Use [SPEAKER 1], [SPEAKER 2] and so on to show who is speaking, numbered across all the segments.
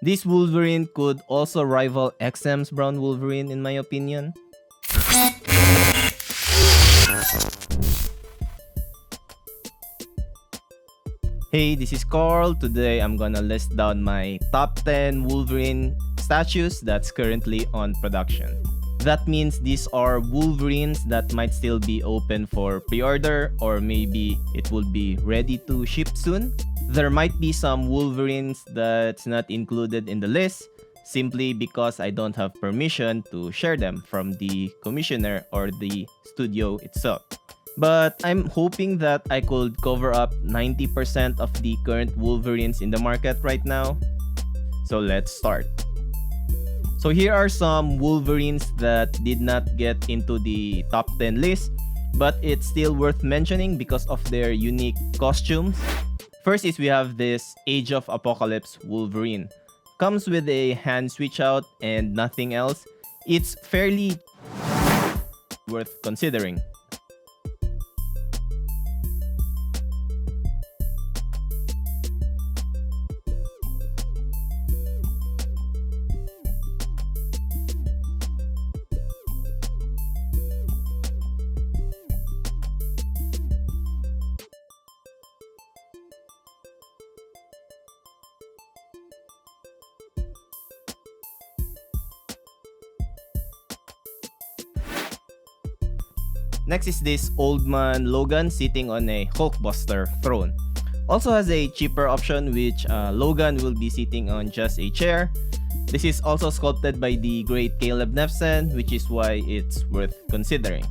[SPEAKER 1] This Wolverine could also rival XM's Brown Wolverine in my opinion. Hey, this is Carl. Today I'm gonna list down my top 10 Wolverine statues that's currently on production. That means these are Wolverines that might still be open for pre-order, or maybe it will be ready to ship soon. There might be some Wolverines that's not included in the list simply because I don't have permission to share them from the commissioner or the studio itself. But I'm hoping that I could cover up 90% of the current Wolverines in the market right now. So let's start. So here are some Wolverines that did not get into the top 10 list, but it's still worth mentioning because of their unique costumes. First is we have this Age of Apocalypse Wolverine. Comes with a hand switch out and nothing else. It's fairly worth considering. Next is this old man Logan sitting on a Hulkbuster throne. Also has a cheaper option which Logan will be sitting on just a chair. This is also sculpted by the great Caleb Nefsen, which is why it's worth considering.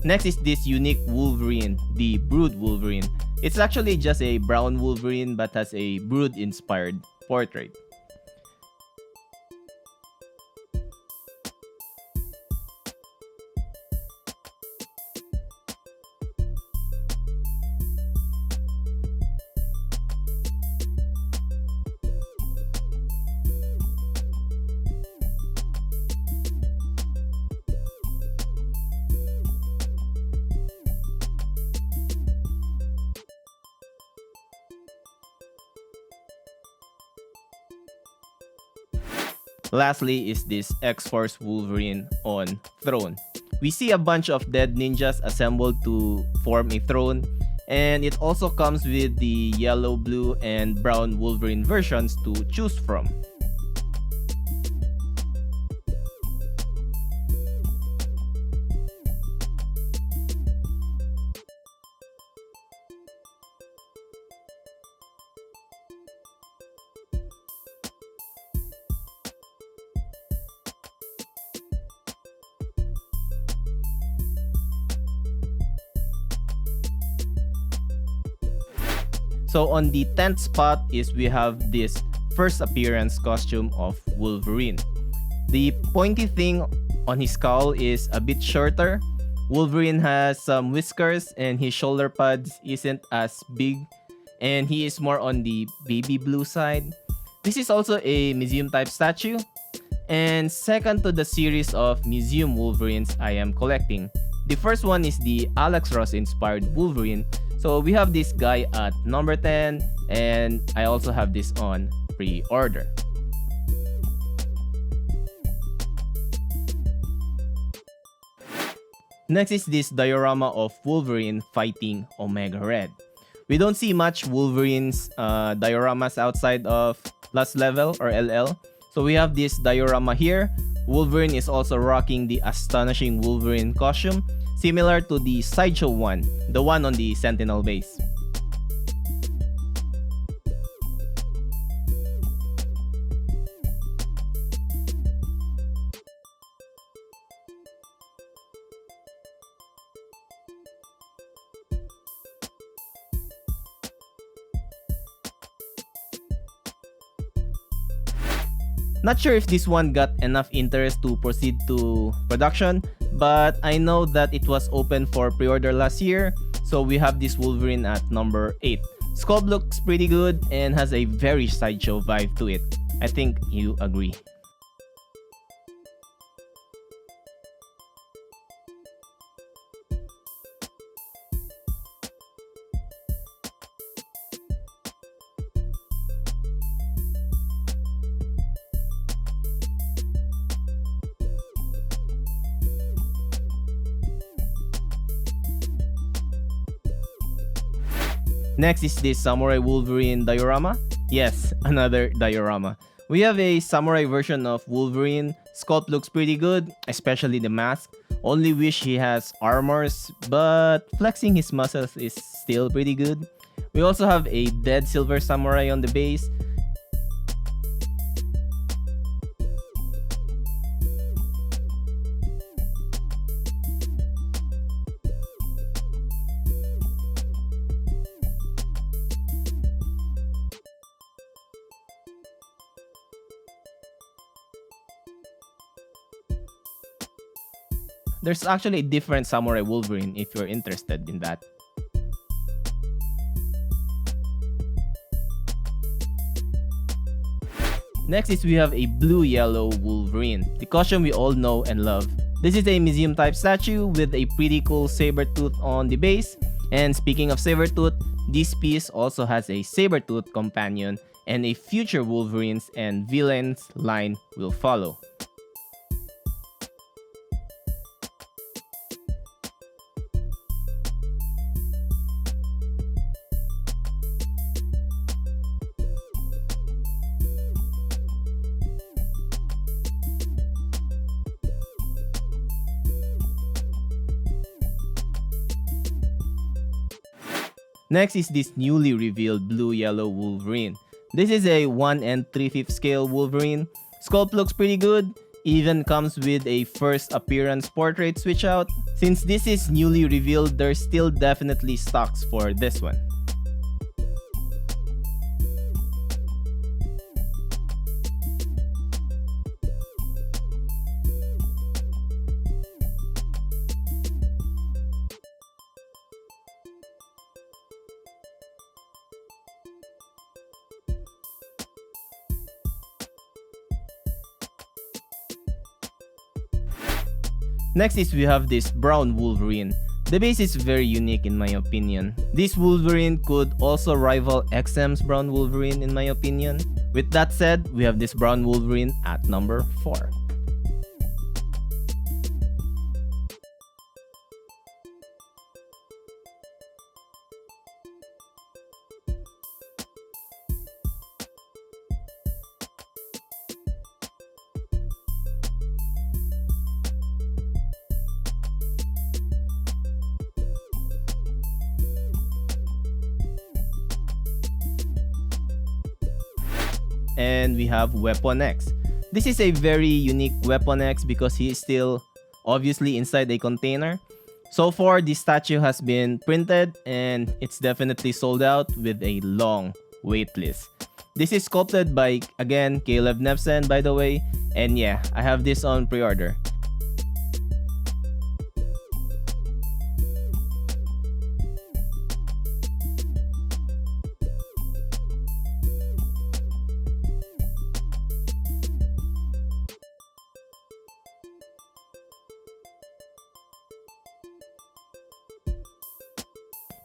[SPEAKER 1] Next is this unique Wolverine, the Brood Wolverine. It's actually just a brown Wolverine but has a Brood-inspired portrait. Lastly is this XForce Wolverine on throne. We see a bunch of dead ninjas assembled to form a throne, and it also comes with the yellow, blue, and brown Wolverine versions to choose from. So on the 10th spot is we have this first appearance costume of Wolverine. The pointy thing on his cowl is a bit shorter. Wolverine has some whiskers and his shoulder pads isn't as big, and he is more on the baby blue side. This is also a museum type statue, and second to the series of museum Wolverines I am collecting. The first one is the Alex Ross inspired Wolverine. So we have this guy at number 10, and I also have this on pre-order. Next is this diorama of Wolverine fighting Omega Red. We don't see much Wolverines dioramas outside of Last Level or LL. So we have this diorama here. Wolverine is also rocking the Astonishing Wolverine costume, similar to the Sideshow one, the one on the Sentinel base. Not sure if this one got enough interest to proceed to production, but I know that it was open for pre-order last year, so we have this Wolverine at number 8. Sculpt looks pretty good and has a very sideshow vibe to it. I think you agree. Next is this Samurai Wolverine diorama. Yes, another diorama. We have a samurai version of Wolverine. Sculpt looks pretty good, especially the mask. Only wish he has armors, but flexing his muscles is still pretty good. We also have a dead silver samurai on the base. There's actually a different Samurai Wolverine if you're interested in that. Next is we have a blue-yellow Wolverine, the costume we all know and love. This is a museum type statue with a pretty cool saber tooth on the base. And speaking of saber tooth, this piece also has a saber tooth companion, and a future Wolverines and villains line will follow. Next is this newly revealed blue-yellow Wolverine. This is a 1 3/5 scale Wolverine. Sculpt looks pretty good, even comes with a first appearance portrait switch out. Since this is newly revealed, there's still definitely stocks for this one. Next is we have this brown Wolverine. The base is very unique in my opinion. This Wolverine could also rival XM's brown Wolverine in my opinion. With that said, we have this brown Wolverine at number 4. And we have Weapon X. This is a very unique Weapon X because he is still obviously inside a container. So far, this statue has been printed and it's definitely sold out with a long wait list. This is sculpted by, again, Caleb Nepsen, by the way. And yeah, I have this on pre-order.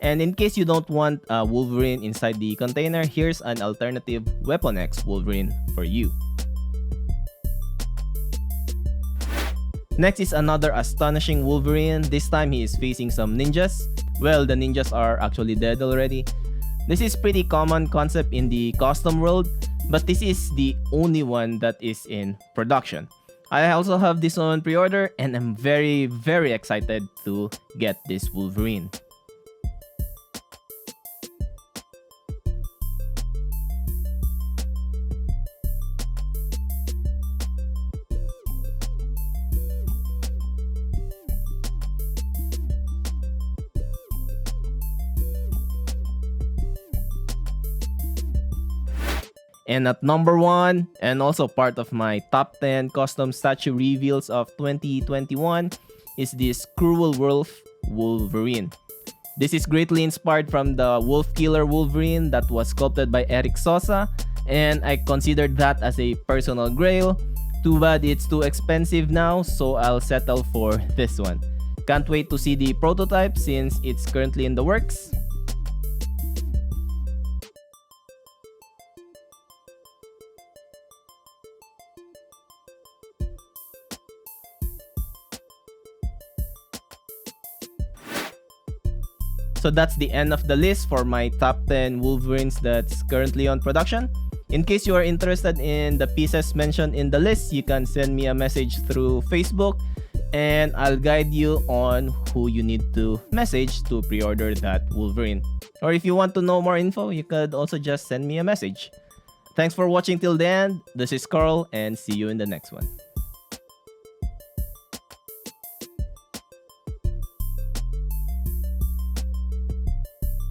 [SPEAKER 1] And in case you don't want Wolverine inside the container, here's an alternative Weapon X Wolverine for you. Next is another astonishing Wolverine. This time he is facing some ninjas. Well, the ninjas are actually dead already. This is pretty common concept in the custom world, but this is the only one that is in production. I also have this on pre-order and I'm very excited to get this Wolverine. And at number 1, and also part of my top 10 custom statue reveals of 2021, is this Cruel Wolf Wolverine. This is greatly inspired from the Wolf Killer Wolverine that was sculpted by Eric Sosa, and I considered that as a personal grail. Too bad it's too expensive now, so I'll settle for this one. Can't wait to see the prototype since it's currently in the works. So that's the end of the list for my top 10 Wolverines that's currently on production. In case you are interested in the pieces mentioned in the list, you can send me a message through Facebook and I'll guide you on who you need to message to pre-order that Wolverine. Or if you want to know more info, you could also just send me a message. Thanks for watching till the end. This is Carl and see you in the next one.